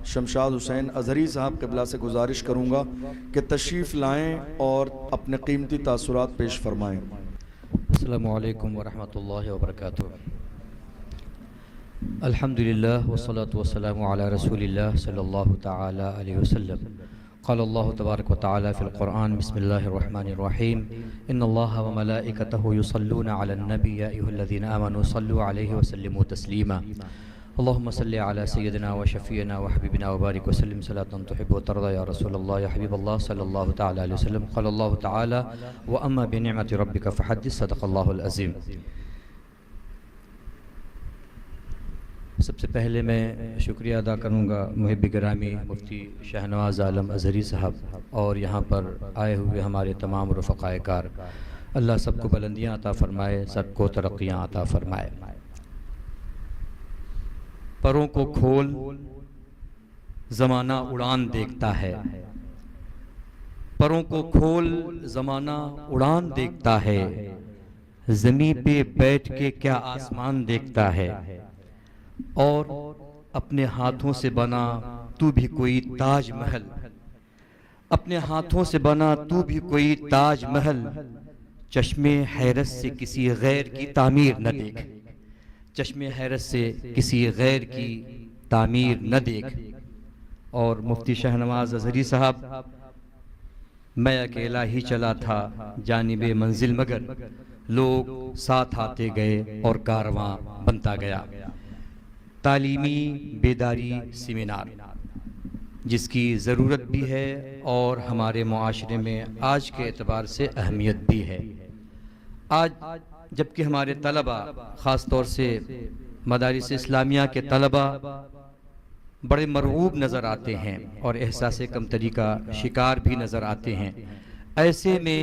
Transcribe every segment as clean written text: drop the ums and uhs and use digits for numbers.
شمشاد حسین اظہری صاحب قبلہ سے گزارش کروں گا کہ تشریف لائیں اور اپنے قیمتی تاثرات پیش فرمائیں۔ السلام علیکم ورحمۃ اللہ وبرکاتہ۔ الحمدللہ والصلاة والسلام علی رسول اللہ صلی اللہ تعالی علیہ وسلم۔ قال اللہ تبارک و تعالی فی القرآن بسم اللہ الرحمن الرحیم ان اللہ وملائکتہ یصلون علی النبی یا ایھا الذین آمنوا صلوا علیہ وسلموا تسلیما۔ اللہم صلی علی سیدنا و شفیعنا و حبیبنا و بارک وسلم صلاة تحب و ترضى یا رسول اللہ یا حبیب اللہ صلی اللہ تعالی علیہ وسلم۔ قال اللہ تعالی واما بنعمت ربک فحدث صدق اللہ العظیم۔ سب سے پہلے میں شکریہ ادا کروں گا محب گرامی مفتی شاہنواز عالم اظہری صاحب اور یہاں پر آئے ہوئے ہمارے تمام رفقائے کار۔ اللہ سب کو بلندیاں عطا فرمائے، سب کو ترقیاں عطا فرمائے۔ پروں کو کھول زمانہ اڑان دیکھتا ہے، پروں کو کھول زمانہ اڑان دیکھتا ہے، زمین پہ بیٹھ کے کیا آسمان دیکھتا ہے، اور اپنے ہاتھوں سے بنا تو بھی کوئی تاج محل، اپنے ہاتھوں سے بنا تو بھی کوئی تاج محل، چشم حیرت سے کسی غیر کی تعمیر نہ دیکھ، چشم حیرت سے کسی غیر کی تعمیر نہ دیکھ۔ اور مفتی شاہنواز اظہری صاحب، میں اکیلا ہی چلا تھا جانب منزل مگر لوگ ساتھ آتے گئے اور کارواں بنتا گیا۔ تعلیمی بیداری سیمینار جس کی ضرورت بھی ہے اور ہمارے معاشرے میں آج کے اعتبار سے اہمیت بھی ہے۔ آج جبکہ ہمارے طلبہ، خاص طور سے مدارس اسلامیہ کے طلبہ بڑے مرعوب نظر آتے ہیں اور احساس کمتری کا شکار بھی نظر آتے ہیں، ایسے میں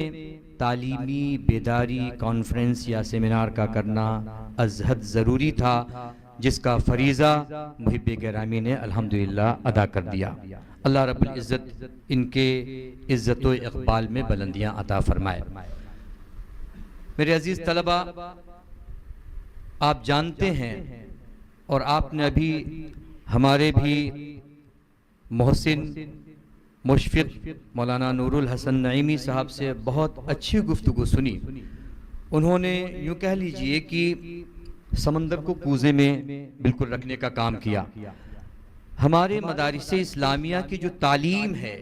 تعلیمی بیداری کانفرنس یا سیمینار کا کرنا از حد ضروری تھا، جس کا فریضہ محب گرامی نے الحمدللہ ادا کر دیا۔ اللہ رب العزت ان کے عزت و اقبال میں بلندیاں عطا فرمائے۔ میرے عزیز طلبہ، آپ جانتے ہیں اور آپ نے ابھی ہمارے بھی محسن مشفق مولانا نور الحسن نعیمی صاحب سے بہت اچھی گفتگو سنی۔ انہوں نے یوں کہہ لیجئے کہ سمندر کو کوزے میں بالکل رکھنے کا کام کیا۔ ہمارے مدارس اسلامیہ کی جو تعلیم ہے،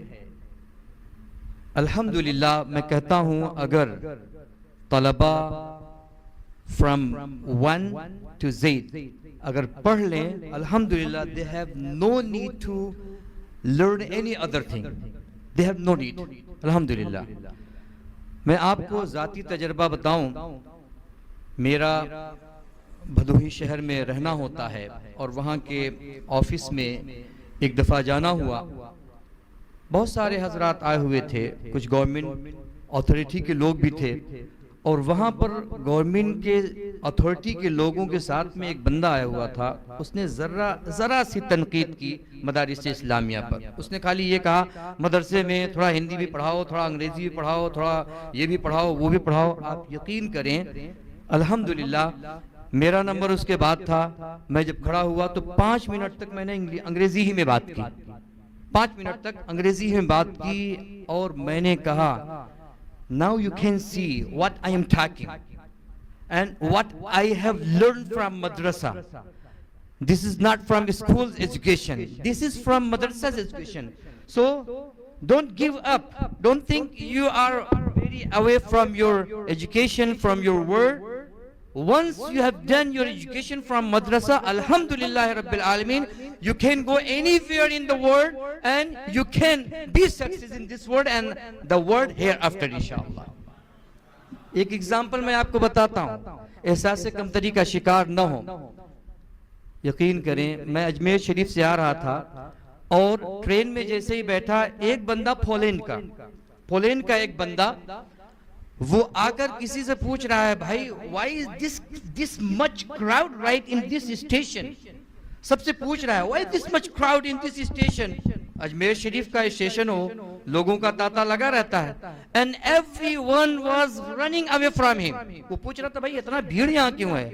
الحمدللہ میں کہتا ہوں اگر طلبہ from 1 to Z اگر پڑھ لیں، الحمدللہ they have no need to learn any other thing, they have no need، الحمدللہ۔ میں آپ کو ذاتی تجربہ بتاؤں، میرا بھدوہی شہر میں رہنا ہوتا ہے اور وہاں کے آفس میں ایک دفعہ جانا ہوا، بہت سارے حضرات آئے ہوئے تھے، کچھ گورنمنٹ اتھارٹی کے لوگ بھی تھے، اور وہاں پر گورنمنٹ کے اتھارٹی کے لوگوں کے ساتھ میں ایک بندہ آیا ہوا تھا۔ اس نے ذرا سی تنقید کی مدارس اسلامیہ پر۔ اس نے خالی یہ کہا مدرسے میں تھوڑا ہندی بھی پڑھاؤ، تھوڑا انگریزی بھی پڑھاؤ، تھوڑا یہ بھی پڑھاؤ، وہ بھی پڑھاؤ۔ آپ یقین کریں الحمدللہ میرا نمبر اس کے بعد تھا، میں جب کھڑا ہوا تو 5 منٹ تک میں نے انگریزی ہی میں بات کی، 5 منٹ تک انگریزی میں بات کی، اور میں نے کہا now you can see what I am talking and what I have learned from madrasa. This is not from school's education, this is from madrasa's education. So don't give up, don't think you are very away from your education, from your word. Once you have done your education from madrasa, alhamdulillah rabbil alameen, you can go anywhere in the world and you can be success in this world and the world hereafter inshallah. ایک example میں آپ کو بتاتا ہوں، احساس کمتری کا شکار نہ ہو۔ یقین کریں میں اجمیر شریف سے آ رہا تھا اور ٹرین میں جیسے ہی بیٹھا، ایک بندہ پولینڈ کا ایک بندہ وہ آ کر کسی سے پوچھ رہا ہے، بھائی why is this much crowd right in this station؟ سب سے پوچھ رہا ہے why this much crowd in this station؟ Ajmer Sharif کا اسٹیشن ہو، لوگوں کا تاتا لگا رہتا ہے، and everyone was running away from him۔ وہ پوچھ رہا تھا بھائی اتنا بھیڑ یہاں کیوں ہے؟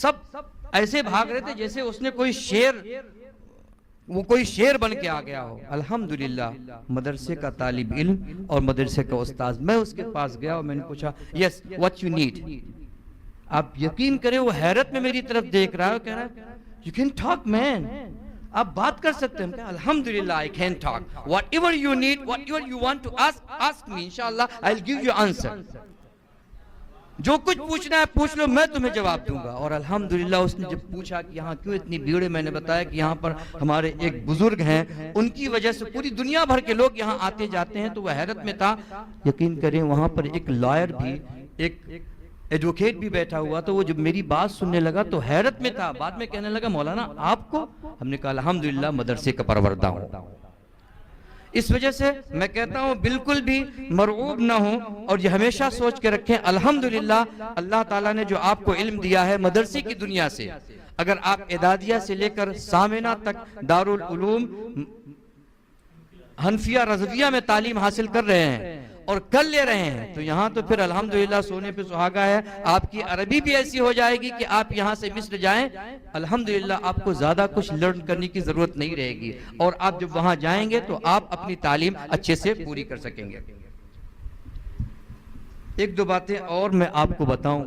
سب ایسے بھاگ رہے تھے جیسے اس نے کوئی شیر وہ کوئی شیر بن کے آ گیا ہو. الحمدللہ مدرسے کا طالب علم اور مدرسے کا استاذ, میں اس کے پاس گیا اور میں نے پوچھا یس واٹ یو نیڈ. آپ یقین کریں وہ حیرت میں میری طرف دیکھ رہا ہے, کہہ رہا ہے یو کین ٹاک مین, آپ بات کر سکتے ہیں. الحمدللہ I can talk. Whatever you need, whatever you want to ask me. Inshallah I'll give you answer. جو کچھ پوچھنا ہے پوچھ لو, میں تمہیں جواب دوں گا. اور الحمدللہ اس نے جب پوچھا کہ یہاں کیوں اتنی بھیڑ ہے, میں نے بتایا کہ یہاں پر ہمارے ایک بزرگ ہیں, ان کی وجہ سے پوری دنیا بھر کے لوگ یہاں آتے جاتے ہیں. تو وہ حیرت میں تھا. یقین کریں وہاں پر ایک لائر بھی, ایک ایڈوکیٹ بھی بیٹھا ہوا, تو وہ جب میری بات سننے لگا تو حیرت میں تھا. بعد میں کہنے لگا مولانا آپ کو؟ ہم نے کہا الحمدللہ مدرسے کا پروردہ ہوں. اس وجہ سے میں کہتا ہوں بالکل بھی مرعوب نہ ہوں, اور یہ ہمیشہ سوچ کے رکھیں الحمدللہ اللہ تعالیٰ نے جو آپ کو علم دیا ہے مدرسے کی دنیا سے, اگر آپ اعدادیہ سے لے کر سامنہ تک دارالعلوم حنفیہ رضویہ میں تعلیم حاصل کر رہے ہیں اور کر لے رہے ہیں, تو یہاں تو پھر الحمدللہ سونے پہ سہاگا ہے. آپ کی عربی بھی ایسی ہو جائے گی کہ آپ یہاں سے مصر جائیں, الحمدللہ آپ کو زیادہ کچھ لرن کرنے کی ضرورت نہیں رہے گی, اور آپ جب وہاں جائیں گے تو آپ اپنی تعلیم اچھے سے پوری کر سکیں گے. ایک دو باتیں اور میں آپ کو بتاؤں.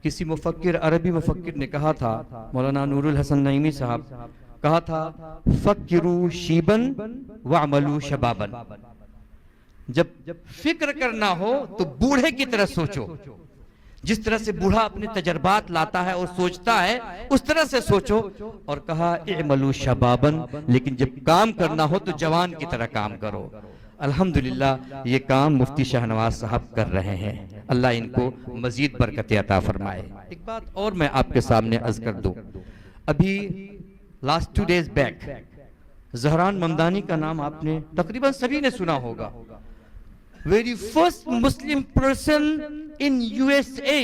کسی مفکر, عربی مفکر نے کہا تھا, مولانا نور الحسن نعیمی صاحب, کہا تھا فکروا شیبن وعملوا شبابن. جب فکر کرنا ہو تو بوڑھے کی طرح سوچو. جس طرح سے بوڑھا اپنے تجربات لاتا ہے اور سوچتا ہے اس طرح سے سوچو. اور کہا اعملوا شبابن, لیکن جب کام کرنا ہو تو جوان کی طرح کام کرو. الحمدللہ یہ کام مفتی شاہ نواز صاحب کر رہے ہیں, اللہ ان کو مزید برکت عطا فرمائے. ایک بات اور میں آپ کے سامنے عرض کر دوں. ابھی last 2 days back Dhahran Mamdani کا نام آپ نے تقریباً سبھی نے سنا ہوگا. Very first Muslim person in USA,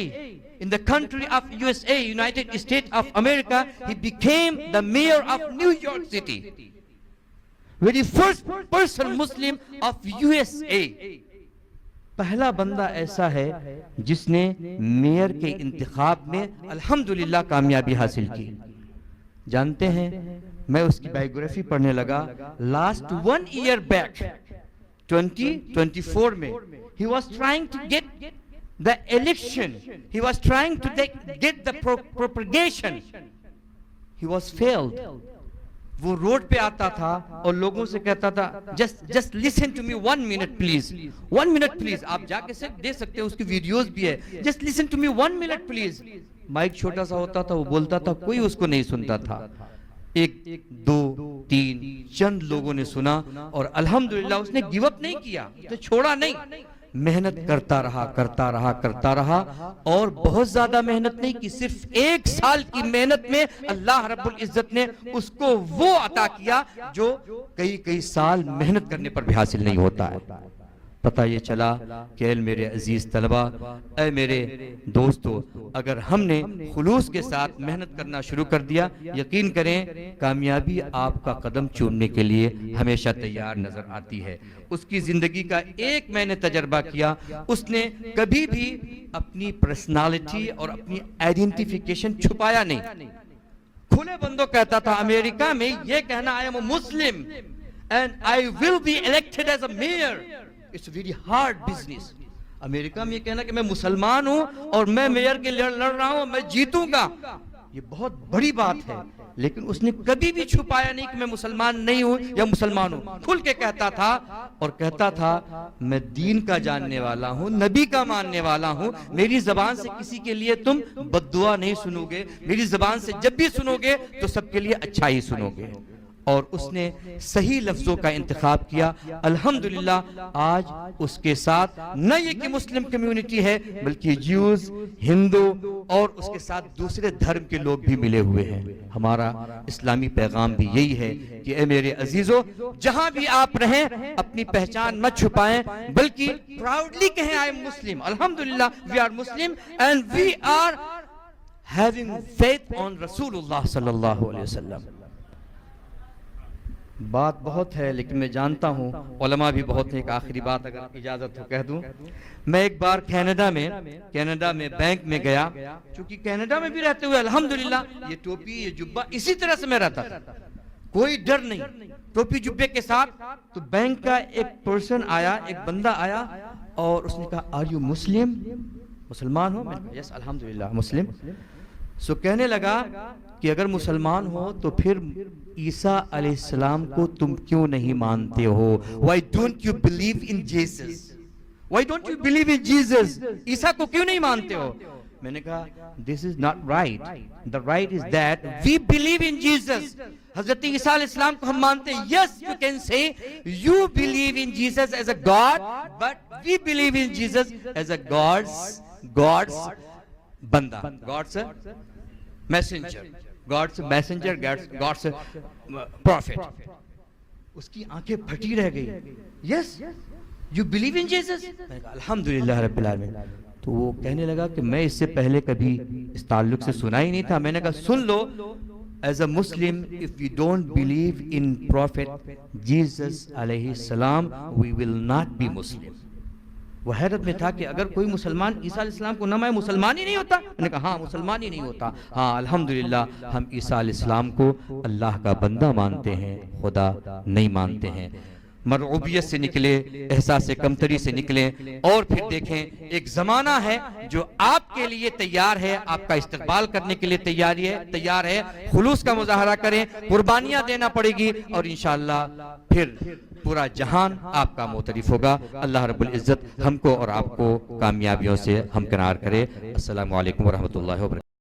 in the country of USA, United States of America, he became the mayor of New York City. Very first person Muslim of USA. پہلا بندہ ایسا ہے جس نے میئر کے انتخاب میں الحمدللہ کامیابی حاصل کی. جانتے ہیں میں اس کی بائیوگرافی پڑھنے لگا. لاسٹ 1 year back 2024 میں he was trying to get the election, he was trying to get the propagation, he was failed. وہ روڈ پہ آتا تھا اور لوگوں سے کہتا تھا just listen to me 1 minute please, 1 minute please. آپ جا کے دیکھ سکتے ہیں, اس کی ویڈیوز بھی ہے. just listen to me 1 minute please. Mic چھوٹا سا ہوتا تھا, وہ بولتا تھا, کوئی اس کو نہیں سنتا تھا. 1 2 3 چند لوگوں نے سنا اور الحمدللہ اس نے گیو اپ نہیں کیا, تو چھوڑا نہیں, محنت کرتا رہا اور بہت زیادہ محنت نہیں کی, صرف 1 سال کی محنت میں اللہ رب العزت نے اس کو وہ عطا کیا جو کئی سال محنت کرنے پر بھی حاصل نہیں ہوتا ہے. پتہ یہ چلا کہ اے میرے عزیز طلبہ, اے میرے دوستو, اگر ہم نے خلوص کے ساتھ محنت کرنا شروع کر دیا, یقین کریں کامیابی آپ کا قدم چومنے کے لیے ہمیشہ تیار نظر آتی ہے. اس کی زندگی کا ایک میں نے تجربہ کیا, اس نے کبھی بھی اپنی پرسنالٹی اور اپنی آئیڈینٹیفیکیشن چھپایا نہیں. کھلے بندوں کہتا تھا امریکہ میں یہ کہنا I am a Muslim and I will be elected as a mayor. It's a very hard business. امریکہ میں یہ کہنا کہ میں مسلمان ہوں اور میں میئر کے لڑ رہا ہوں, میں جیتوں گا, یہ بہت بڑی بات ہے. لیکن اس نے کبھی بھی چھپایا نہیں کہ میں مسلمان نہیں ہوں یا مسلمان ہوں. کھل کے کہتا تھا اور کہتا تھا میں دین کا جاننے والا ہوں, نبی کا ماننے والا ہوں. میری زبان سے کسی کے لیے تم بد دعا نہیں سنو گے, میری زبان سے جب بھی سنو گے تو سب کے لیے اچھا ہی سنو گے. اور اس نے صحیح لفظوں کا انتخاب کیا. الحمدللہ آج اس کے ساتھ نہ یہ کہ مسلم کمیونٹی ہے بلکہ جیوز, ہندو اور اس کے ساتھ دوسرے دھرم کے لوگ بھی ملے ہوئے ہیں. ہمارا اسلامی پیغام بھی یہی ہے کہ اے میرے عزیزو, جہاں بھی آپ رہیں اپنی پہچان مت چھپائیں بلکہ پراؤڈلی کہیں I am Muslim. الحمدللہ we are Muslim and we are having faith on رسول اللہ صلی اللہ علیہ وسلم. بات بہت ہے لیکن میں جانتا ہوں علماء بھی بہت ہیں. ایک آخری بات اگر اجازت ہو کہہ دوں. میں ایک بار کینیڈا میں بینک میں گیا, چونکہ کینیڈا میں بھی رہتے ہوئے الحمدللہ یہ ٹوپی یہ جبہ اسی طرح سے میں رہتا تھا. کوئی ڈر نہیں، ٹوپی جبے کے ساتھ. تو بینک کا ایک پرسن آیا، ایک بندہ آیا اور اس نے کہا آر یو مسلم، مسلمان ہو؟ میں نے کہا یس الحمدللہ مسلم. سو کہنے لگا کہ اگر مسلمان ہو تو پھر عیسیٰ علیہ السلام کو تم کیوں نہیں مانتے ہو؟ Why don't you believe in Jesus? Why don't you believe in Jesus? عیسیٰ کو کیوں نہیں مانتے ہو؟ میں نے کہا this is not right. The right is that we believe in Jesus. حضرت عیسیٰ علیہ السلام کو ہم مانتے ہیں. Yes, you can say you believe in Jesus as a God, but we believe in Jesus as a God's بندہ, God's messenger, God's messenger, God's prophet. اس کی آنکھیں پھٹی رہ گئی. Yes, you believe in Jesus? میں نے کہا الحمدللہ رب العالمین. تو وہ کہنے لگا کہ میں اس سے پہلے کبھی اس تعلق سے سنا ہی نہیں تھا. میں نے کہا سن لو, as a Muslim, if we don't believe in Prophet Jesus علیہ السلام, we will not be Muslim. وہ حیرت میں تھا کہ اگر کوئی مسلمان عیسیٰ علیہ السلام کو نہ مانے مسلمان ہی نہیں ہوتا. میں نے کہا ہاں مسلمان ہی نہیں ہوتا. ہاں الحمدللہ ہم عیسیٰ علیہ السلام کو اللہ کا بندہ مانتے ہیں, خدا نہیں مانتے ہیں. مرعوبیت سے نکلے, احساس کمتری سے نکلیں, اور پھر دیکھیں ایک زمانہ ہے جو آپ کے لیے تیار ہے, آپ کا استقبال کرنے کے لیے تیار ہے. خلوص کا مظاہرہ کریں, قربانیاں دینا پڑے گی, اور انشاءاللہ پھر پورا جہان آپ کا معترف ہوگا. اللہ رب العزت ہم کو اور آپ کو کامیابیوں سے ہمکنار کرے. السلام علیکم ورحمۃ اللہ وبرکاتہ.